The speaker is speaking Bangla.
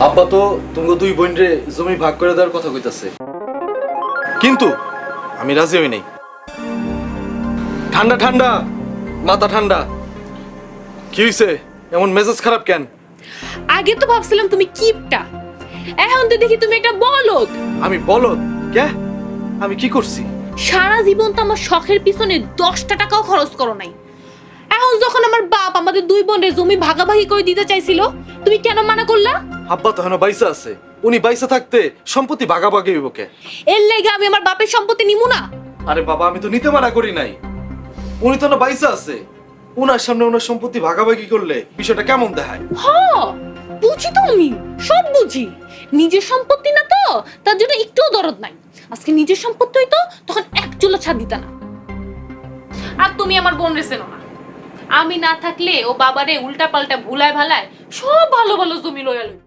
আব্বা তো তুমি দুই বোনরে জমি ভাগ করে দেওয়ার কথা কইতাছে, কিন্তু আমি রাজি হই নাই। ঠান্ডা ঠান্ডা মাথা ঠান্ডা। কি হইছে, এমন মেজাজ খারাপ কেন? আগে তো ভাবছিলাম তুমি কিপটা, এখন তো দেখি তুমি একটা বলদ। আমি বলদ? কে? আমি কি করছি? সারা জীবন তো আমার শখের পিছনে 10টা টাকাও খরচ করো নাই। এখন যখন আমার বাপ আমাদের দুই বোনের জমি ভাগাভাগি করে দিতে চাইছিল, তুমি কেন মানা করলা? আব্বা তো এখনো বাইসা আছে, উনি বাইসা থাকতে সম্পত্তি ভাগাভাগি হইব কে? এর লাগি আমি আমার বাপের সম্পত্তি নিমু না। আরে বাবা, আমি তো নিতে মানা করি নাই, উনি তো এখনো বাইসা আছে। উনার সামনে উনার সম্পত্তি ভাগাভাগি করলে বিষয়টা কেমন দেখায়? বুঝি তো, আমি সব বুঝি। নিজের সম্পত্তি না তো, তার জন্য একটুও দরদ নাই। আজকে নিজের সম্পত্তি হইতো তখন এক চুলো ছাদ দিতা না। আর তুমি আমার বোন রেছেন না, আমি না থাকলে ও বাবারে উল্টা পাল্টা ভুলায় ভালায় সব ভালো ভালো জমি লয়াল।